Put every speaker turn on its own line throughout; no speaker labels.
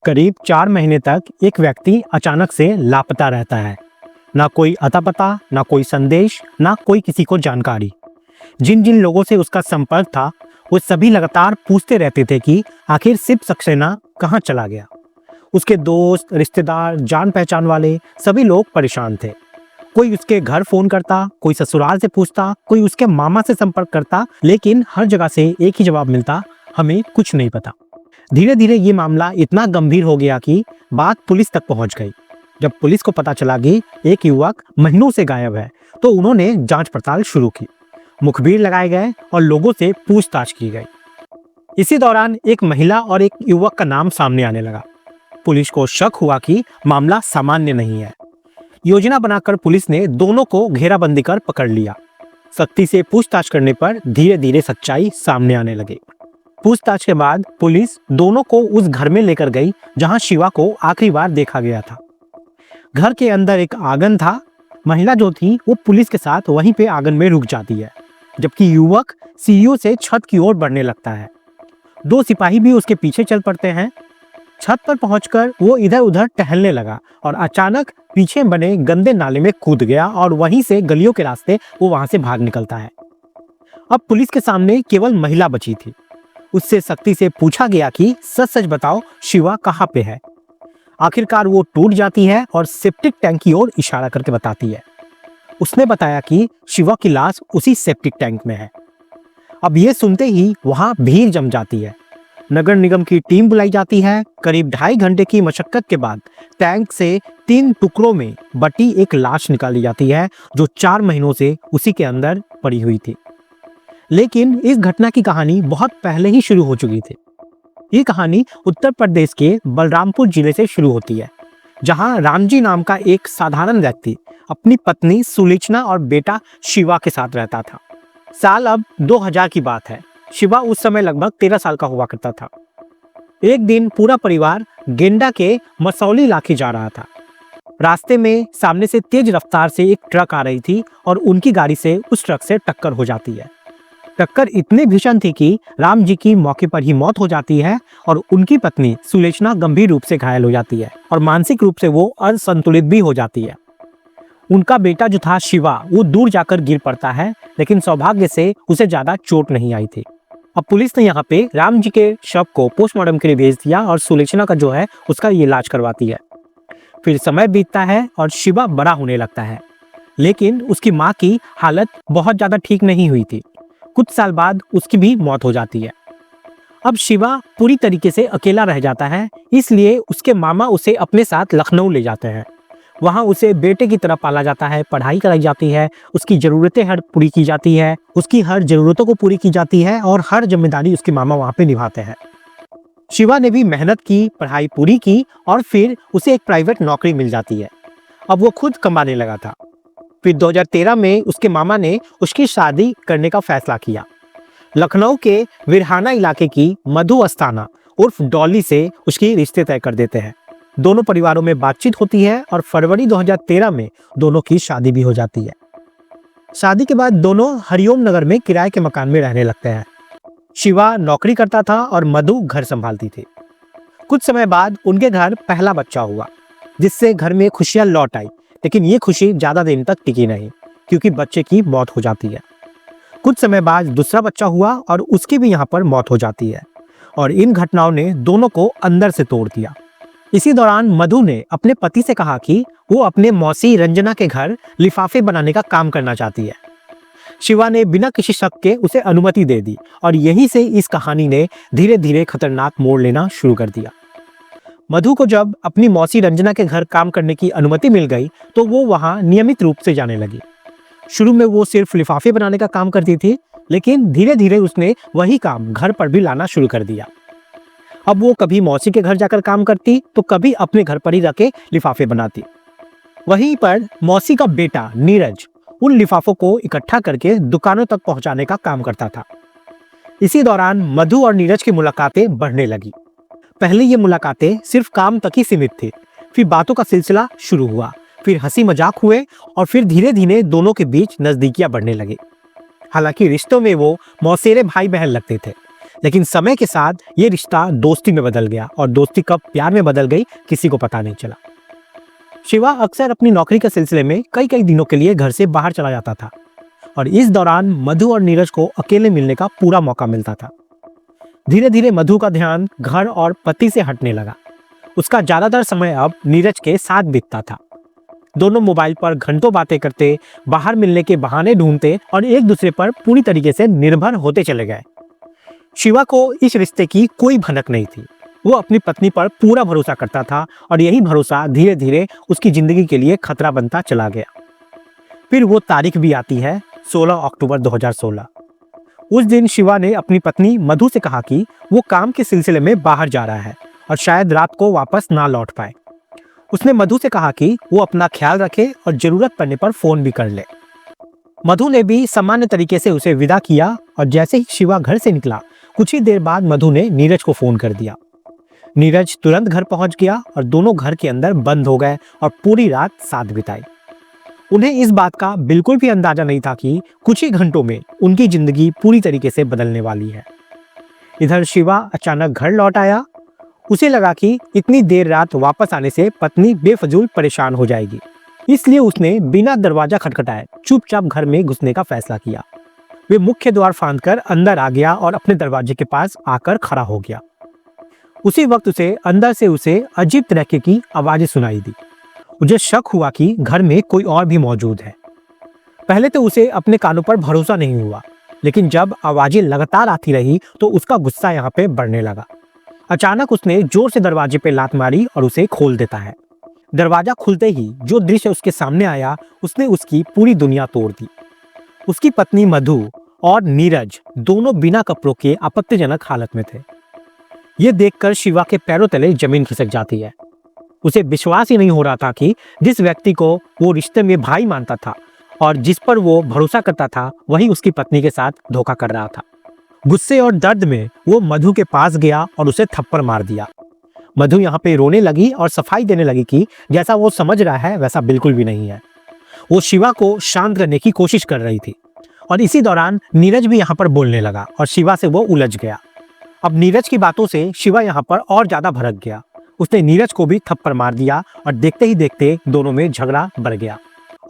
करीब 4 महीने तक एक व्यक्ति अचानक से लापता रहता है। ना कोई अता पता, ना कोई संदेश, ना कोई किसी को जानकारी। जिन जिन लोगों से उसका संपर्क था वो सभी लगातार पूछते रहते थे कि आखिर शिव सक्सेना कहाँ चला गया। उसके दोस्त, रिश्तेदार, जान पहचान वाले सभी लोग परेशान थे। कोई उसके घर फोन करता, कोई ससुराल से पूछता, कोई उसके मामा से संपर्क करता, लेकिन हर जगह से एक ही जवाब मिलता, हमें कुछ नहीं पता। धीरे धीरे ये मामला इतना गंभीर हो गया कि बात पुलिस तक पहुंच गई। जब पुलिस को पता चला कि एक युवक महीनों से गायब है, तो उन्होंने जांच पड़ताल शुरू की। मुखबिर लगाए गए और लोगों से पूछताछ की गई। इसी दौरान एक महिला और एक युवक का नाम सामने आने लगा। पुलिस को शक हुआ कि मामला सामान्य नहीं है। योजना बनाकर पुलिस ने दोनों को घेराबंदी कर पकड़ लिया। सख्ती से पूछताछ करने पर धीरे धीरे सच्चाई सामने आने लगी। पूछताछ के बाद पुलिस दोनों को उस घर में लेकर गई जहां शिवा को आखिरी बार देखा गया था। घर के अंदर एक आंगन था। महिला जो थी वो पुलिस के साथ वहीं पे आंगन में रुक जाती है, जबकि युवक सीढ़ियों से छत की ओर बढ़ने लगता है। 2 सिपाही भी उसके पीछे चल पड़ते हैं। छत पर पहुंचकर वो इधर उधर टहलने लगा और अचानक पीछे बने गंदे नाले में कूद गया और वहीं से गलियों के रास्ते वो वहां से भाग निकलता है। अब पुलिस के सामने केवल महिला बची थी। उससे सख्ती से पूछा गया कि सच सच बताओ, शिवा कहाँ पे है। आखिरकार वो टूट जाती है और सेप्टिक टैंक की ओर इशारा करके बताती है। उसने बताया कि शिवा की लाश उसी सेप्टिक टैंक में है। अब ये सुनते ही वहां भीड़ जम जाती है। नगर निगम की टीम बुलाई जाती है। करीब 2.5 घंटे की मशक्कत के बाद टैंक से 3 टुकड़ों में बटी एक लाश निकाली जाती है, जो 4 महीनों से उसी के अंदर पड़ी हुई थी। लेकिन इस घटना की कहानी बहुत पहले ही शुरू हो चुकी थी। ये कहानी उत्तर प्रदेश के बलरामपुर जिले से शुरू होती है, जहां रामजी नाम का एक साधारण व्यक्ति अपनी पत्नी सुलोचना और बेटा शिवा के साथ रहता था। साल अब 2000 की बात है। शिवा उस समय लगभग 13 साल का हुआ करता था। एक दिन पूरा परिवार गेंडा के मसौली इलाके जा रहा था। रास्ते में सामने से तेज रफ्तार से एक ट्रक आ रही थी और उनकी गाड़ी से उस ट्रक से टक्कर हो जाती है। टक्कर इतनी भीषण थी कि राम जी की मौके पर ही मौत हो जाती है और उनकी पत्नी सुलोचना गंभीर रूप से घायल हो जाती है और मानसिक रूप से वो असंतुलित भी हो जाती है। उनका बेटा जो था शिवा, वो दूर जाकर गिर पड़ता है, लेकिन सौभाग्य से उसे ज्यादा चोट नहीं आई थी। अब पुलिस ने यहाँ पे राम जी के शव को पोस्टमार्टम के लिए भेज दिया और सुलोचना का जो है उसका ये इलाज करवाती है। फिर समय बीतता है और शिवा बड़ा होने लगता है, लेकिन उसकी माँ की हालत बहुत ज्यादा ठीक नहीं हुई थी। कुछ साल बाद उसकी भी मौत हो जाती है। अब शिवा पूरी तरीके से अकेला रह जाता है, इसलिए उसके मामा उसे अपने साथ लखनऊ ले जाते हैं। वहाँ उसे बेटे की तरह पाला जाता है, पढ़ाई कराई जाती है, उसकी ज़रूरतें हर पूरी की जाती है, उसकी हर ज़रूरतों को पूरी की जाती है और हर जिम्मेदारी उसके मामा वहाँ पे निभाते हैं। शिवा ने भी मेहनत की, पढ़ाई पूरी की और फिर उसे एक प्राइवेट नौकरी मिल जाती है। अब वो खुद कमाने लगा था। फिर 2013 में उसके मामा ने उसकी शादी करने का फैसला किया। लखनऊ के विरहाना इलाके की मधु अस्थाना उर्फ डॉली से उसकी रिश्ते तय कर देते हैं। दोनों परिवारों में बातचीत होती है और फरवरी 2013 में दोनों की शादी भी हो जाती है। शादी के बाद दोनों हरिओम नगर में किराए के मकान में रहने लगते हैं। शिवा नौकरी करता था और मधु घर संभालती थी। कुछ समय बाद उनके घर पहला बच्चा हुआ, जिससे घर में खुशियां लौट आई। लेकिन ये खुशी ज्यादा दिन तक टिकी नहीं, क्योंकि बच्चे की मौत हो जाती है। कुछ समय बाद दूसरा बच्चा हुआ और उसकी भी यहाँ पर मौत हो जाती है और इन घटनाओं ने दोनों को अंदर से तोड़ दिया। इसी दौरान मधु ने अपने पति से कहा कि वो अपने मौसी रंजना के घर लिफाफे बनाने का काम करना चाहती है। शिवा ने बिना किसी शक के उसे अनुमति दे दी और यहीं से इस कहानी ने धीरे धीरे खतरनाक मोड़ लेना शुरू कर दिया। मधु को जब अपनी मौसी रंजना के घर काम करने की अनुमति मिल गई तो वो वहां नियमित रूप से जाने लगी। शुरू में वो सिर्फ लिफाफे बनाने का काम करती थी, लेकिन धीरे धीरे उसने वही काम घर पर भी लाना शुरू कर दिया। अब वो कभी मौसी के घर जाकर काम करती तो कभी अपने घर पर ही रखे लिफाफे बनाती। वहीं पर मौसी का बेटा नीरज उन लिफाफों को इकट्ठा करके दुकानों तक पहुंचाने का काम करता था। इसी दौरान मधु और नीरज की मुलाकातें बढ़ने लगी। पहले ये मुलाकातें सिर्फ काम तक ही सीमित थी, फिर बातों का सिलसिला शुरू हुआ, फिर हंसी मजाक हुए और फिर धीरे धीरे दोनों के बीच नजदीकियां बढ़ने लगी। हालांकि रिश्तों में वो मौसेरे भाई बहन लगते थे, लेकिन समय के साथ ये रिश्ता दोस्ती में बदल गया और दोस्ती कब प्यार में बदल गई किसी को पता नहीं चला। शिवा अक्सर अपनी नौकरी के सिलसिले में कई कई दिनों के लिए घर से बाहर चला जाता था और इस दौरान मधु और नीरज को अकेले मिलने का पूरा मौका मिलता था। धीरे धीरे मधु का ध्यान घर और पति से हटने लगा। उसका ज्यादातर समय अब नीरज के साथ बीतता था। दोनों मोबाइल पर घंटों बातें करते, बाहर मिलने के बहाने ढूंढते और एक दूसरे पर पूरी तरीके से निर्भर होते चले गए। शिवा को इस रिश्ते की कोई भनक नहीं थी। वो अपनी पत्नी पर पूरा भरोसा करता था और यही भरोसा धीरे धीरे उसकी जिंदगी के लिए खतरा बनता चला गया। फिर वो तारीख भी आती है 16 अक्टूबर 2016। उस दिन शिवा ने अपनी पत्नी मधु से कहा कि वो काम के सिलसिले में बाहर जा रहा है और शायद रात को वापस ना लौट पाए। उसने मधु से कहा कि वो अपना ख्याल रखे और जरूरत पड़ने पर फोन भी कर ले। मधु ने भी सामान्य तरीके से उसे विदा किया और जैसे ही शिवा घर से निकला कुछ ही देर बाद मधु ने नीरज को फोन कर दिया। नीरज तुरंत घर पहुंच गया और दोनों घर के अंदर बंद हो गए और पूरी रात साथ बिताई। उन्हें इस बात का बिल्कुल भी अंदाजा नहीं था कि कुछ ही घंटों में उनकी जिंदगी पूरी तरीके से बदलने वाली है। इधर शिवा अचानक घर लौट आया। उसे लगा कि इतनी देर रात वापस आने से पत्नी बेफजूल परेशान हो जाएगी, इसलिए उसने बिना दरवाजा खटखटाए चुपचाप घर में घुसने का फैसला किया। वे मुख्य द्वार फांदकर अंदर आ गया और अपने दरवाजे के पास आकर खड़ा हो गया। उसी वक्त उसे अंदर से उसे अजीब तरह की आवाजें सुनाई दी। मुझे शक हुआ कि घर में कोई और भी मौजूद है। पहले तो उसे अपने कानों पर भरोसा नहीं हुआ, लेकिन जब आवाजें लगातार आती रही तो उसका गुस्सा यहाँ पे बढ़ने लगा। अचानक उसने जोर से दरवाजे पे लात मारी और उसे खोल देता है। दरवाजा खुलते ही जो दृश्य उसके सामने आया उसने उसकी पूरी दुनिया तोड़ दी। उसकी पत्नी मधु और नीरज दोनों बिना कपड़ों के आपत्तिजनक हालत में थे। ये देखकर शिवा के पैरों तले जमीन खिसक जाती है। उसे विश्वास ही नहीं हो रहा था कि जिस व्यक्ति को वो रिश्ते में भाई मानता था और जिस पर वो भरोसा करता था वही उसकी पत्नी के साथ धोखा कर रहा था। गुस्से और दर्द में वो मधु के पास गया और उसे थप्पड़ मार दिया। मधु यहाँ पे रोने लगी और सफाई देने लगी कि जैसा वो समझ रहा है वैसा बिल्कुल भी नहीं है। वो शिवा को शांत करने की कोशिश कर रही थी और इसी दौरान नीरज भी यहाँ पर बोलने लगा और शिवा से वो उलझ गया। अब नीरज की बातों से शिवा यहाँ पर और ज्यादा भड़क गया। उसने नीरज को भी थप्पड़ मार दिया और देखते ही देखते दोनों में झगड़ा बढ़ गया।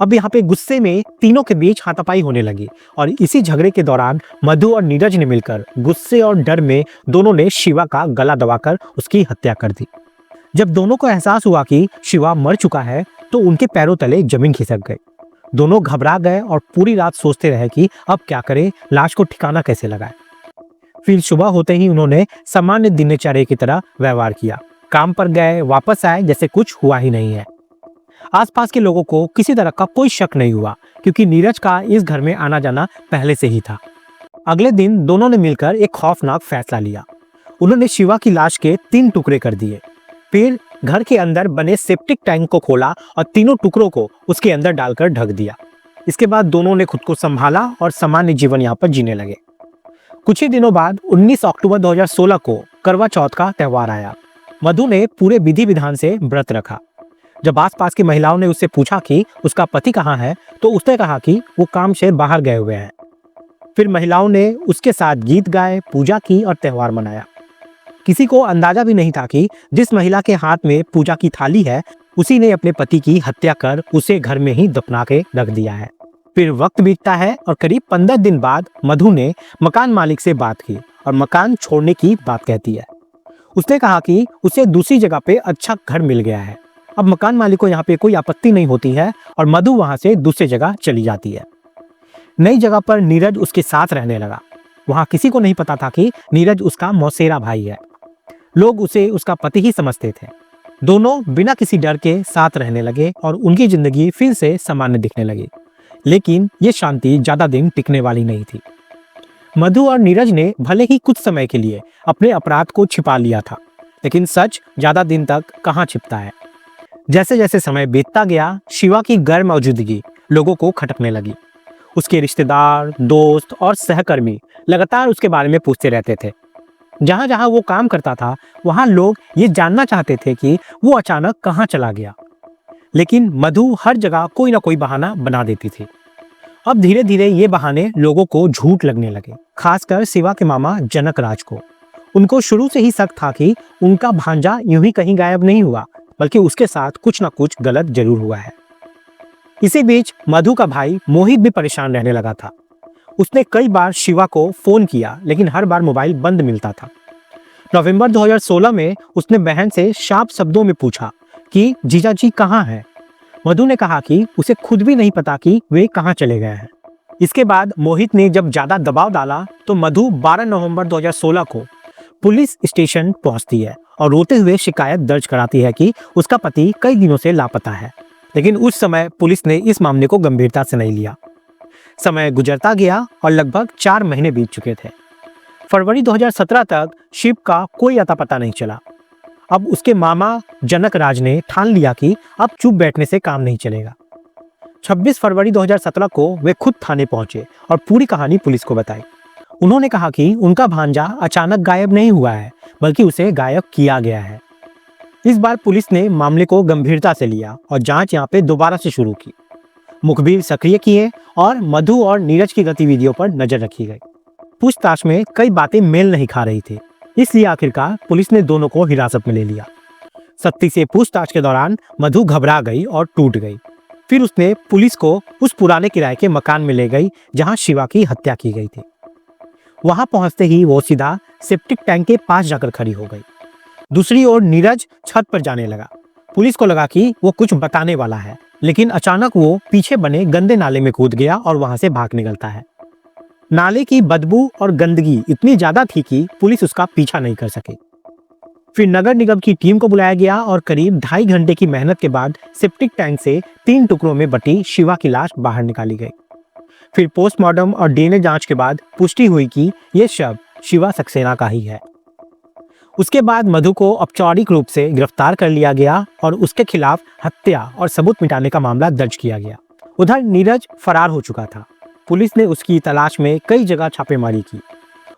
अब यहाँ पे गुस्से में तीनों के बीच हाथापाई होने लगी और इसी झगड़े के दौरान मधु और नीरज ने मिलकर गुस्से और डर में दोनों ने शिवा का गला दबाकर उसकी हत्या कर दी। जब दोनों को एहसास हुआ कि शिवा मर चुका है तो उनके पैरों तले जमीन खिसक गई। दोनों घबरा गए और पूरी रात सोचते रहे कि अब क्या करें, लाश को ठिकाना कैसे लगाए। फिर सुबह होते ही उन्होंने सामान्य दिनचर्या की तरह व्यवहार किया। काम पर गए, वापस आए जैसे कुछ हुआ ही नहीं है। आसपास के लोगों को किसी तरह का कोई शक नहीं हुआ क्योंकि नीरज का इस घर में आना जाना पहले से ही था। अगले दिन दोनों ने मिलकर एक खौफनाक फैसला लिया। उन्होंने शिवा की लाश के 3 टुकड़े कर दिए। फिर घर के अंदर बने सेप्टिक टैंक को खोला और तीनों टुकड़ों को उसके अंदर डालकर ढक दिया। इसके बाद दोनों ने खुद को संभाला और सामान्य जीवन यहाँ पर जीने लगे। कुछ ही दिनों बाद 19 अक्टूबर 2016 को करवा चौथ का त्योहार आया। मधु ने पूरे विधि विधान से व्रत रखा। जब आसपास की महिलाओं ने उससे पूछा कि उसका पति कहाँ है तो उसने कहा कि वो काम से बाहर गए हुए हैं। फिर महिलाओं ने उसके साथ गीत गाए, पूजा की और त्योहार मनाया। किसी को अंदाजा भी नहीं था कि जिस महिला के हाथ में पूजा की थाली है उसी ने अपने पति की हत्या कर उसे घर में ही दफना के रख दिया है। फिर वक्त बीतता है और करीब 15 दिन बाद मधु ने मकान मालिक से बात की और मकान छोड़ने की बात कहती है। उसने कहा कि उसे दूसरी जगह पे अच्छा घर मिल गया है। अब मकान मालिक को यहाँ पे कोई आपत्ति नहीं होती है और मधु वहां से दूसरी जगह चली जाती है। नई जगह पर नीरज उसके साथ रहने लगा। वहां किसी को नहीं पता था कि नीरज उसका मौसेरा भाई है। लोग उसे उसका पति ही समझते थे। दोनों बिना किसी डर के साथ रहने लगे और उनकी जिंदगी फिर से सामान्य दिखने लगी। लेकिन ये शांति ज्यादा दिन टिकने वाली नहीं थी। मधु और नीरज ने भले ही कुछ समय के लिए अपने अपराध को छिपा लिया था, लेकिन सच ज्यादा दिन तक कहाँ छिपता है। जैसे जैसे समय बीतता गया शिवा की गैर मौजूदगी लोगों को खटकने लगी। उसके रिश्तेदार, दोस्त और सहकर्मी लगातार उसके बारे में पूछते रहते थे। जहां जहां वो काम करता था वहां लोग ये जानना चाहते थे कि वो अचानक कहां चला गया। लेकिन मधु हर जगह कोई ना कोई बहाना बना देती थी। अब धीरे धीरे ये बहाने लोगों को झूठ लगने लगे, खासकर शिवा के मामा जनक राज को। उनको शुरू से ही शक था कि उनका भांजा यूं ही कहीं गायब नहीं हुआ, बल्कि उसके साथ कुछ ना कुछ गलत जरूर हुआ है। इसी बीच मधु का भाई मोहित भी परेशान रहने लगा था। उसने कई बार शिवा को फोन किया, लेकिन हर बार मोबाइल बंद मिलता था। नवंबर 2016 में उसने बहन से साफ शब्दों में पूछा कि जीजाजी कहाँ हैं। मधु ने कहा कि उसे खुद भी नहीं पता कि वे कहाँ चले गए हैं। इसके बाद मोहित ने जब ज्यादा दबाव डाला तो मधु 12 नवंबर 2016 को पुलिस स्टेशन पहुंचती है और रोते हुए शिकायत दर्ज कराती है कि उसका पति कई दिनों से लापता है। लेकिन उस समय पुलिस ने इस मामले को गंभीरता से नहीं लिया। समय गुजरता गया और लगभग 4 महीने बीत चुके थे। फरवरी 2017 तक शिव का कोई अता पता नहीं चला। अब उसके मामा जनक राज ने ठान लिया कि अब चुप बैठने से काम नहीं चलेगा। 26 फरवरी 2017 को वे खुद थाने पहुंचे और पूरी कहानी पुलिस को बताई। उन्होंने कहा कि उनका भांजा अचानक गायब नहीं हुआ है, बल्कि उसे गायब किया गया है। इस बार पुलिस ने मामले को गंभीरता से लिया और जांच यहां पे दोबारा से शुरू की। मुखबिर सक्रिय किए और मधु और नीरज की गतिविधियों पर नजर रखी गई। पूछताछ में कई बातें मेल नहीं खा रही थी, इसलिए आखिरकार पुलिस ने दोनों को हिरासत में ले लिया। सख्ती से पूछताछ के दौरान मधु घबरा गई और टूट गई। फिर उसने पुलिस को उस पुराने किराए के मकान में ले गई जहां शिवा की हत्या की गई थी। वहां पहुंचते ही वो सीधा सेप्टिक टैंक के पास जाकर खड़ी हो गई। दूसरी ओर नीरज छत पर जाने लगा। पुलिस को लगा कि वो कुछ बताने वाला है, लेकिन अचानक वो पीछे बने गंदे नाले में कूद गया और वहां से भाग निकलता है। नाले की बदबू और गंदगी इतनी ज्यादा थी कि पुलिस उसका पीछा नहीं कर सकी। फिर नगर निगम की टीम को बुलाया गया और करीब 2.5 घंटे की मेहनत के बाद सेप्टिक टैंक से 3 टुकड़ों में बटी शिवा की लाश बाहर निकाली गई। फिर पोस्टमार्टम और डीएनए जांच के बाद पुष्टि हुई कि यह शव शिवा सक्सेना का ही है। उसके बाद मधु को औपचारिक रूप से गिरफ्तार कर लिया गया और उसके खिलाफ हत्या और सबूत मिटाने का मामला दर्ज किया गया। उधर नीरज फरार हो चुका था। पुलिस ने उसकी तलाश में कई जगह छापेमारी की।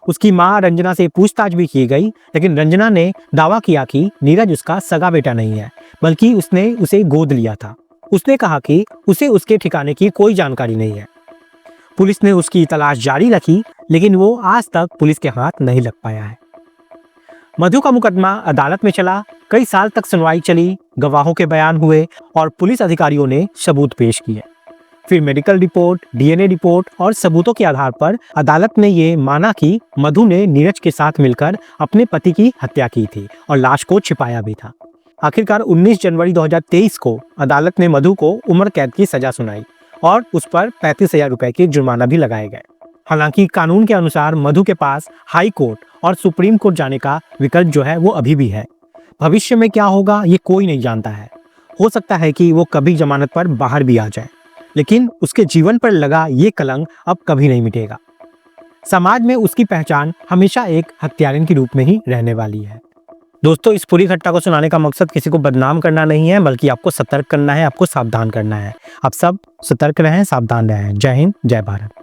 उसकी मां रंजना से पूछताछ भी की गई, लेकिन रंजना ने दावा किया कि नीरज उसका सगा बेटा नहीं है, बल्कि उसने उसे गोद लिया था। उसने कहा कि उसे उसके ठिकाने की कोई जानकारी नहीं है। पुलिस ने उसकी तलाश जारी रखी, लेकिन वो आज तक पुलिस के हाथ नहीं लग पाया है। मधु का मुकदमा अदालत में चला। कई साल तक सुनवाई चली, गवाहों के बयान हुए और पुलिस अधिकारियों ने सबूत पेश किए। फिर मेडिकल रिपोर्ट, डीएनए रिपोर्ट और सबूतों के आधार पर अदालत ने ये माना कि मधु ने नीरज के साथ मिलकर अपने पति की हत्या की थी और लाश को छिपाया भी था। आखिरकार 19 जनवरी 2023 को अदालत ने मधु को उम्र कैद की सजा सुनाई और उस पर 35,000 रुपए के जुर्माना भी लगाए गए। हालांकि कानून के अनुसार मधु के पास हाई कोर्ट और सुप्रीम कोर्ट जाने का विकल्प जो है वो अभी भी है। भविष्य में क्या होगा ये कोई नहीं जानता है। हो सकता है कि वो कभी जमानत पर बाहर भी आ जाए, लेकिन उसके जीवन पर लगा ये कलंक अब कभी नहीं मिटेगा। समाज में उसकी पहचान हमेशा एक हत्यारिन के रूप में ही रहने वाली है। दोस्तों, इस पूरी घटना को सुनाने का मकसद किसी को बदनाम करना नहीं है, बल्कि आपको सतर्क करना है, आपको सावधान करना है। आप सब सतर्क रहें, सावधान रहें। जय हिंद, जय भारत।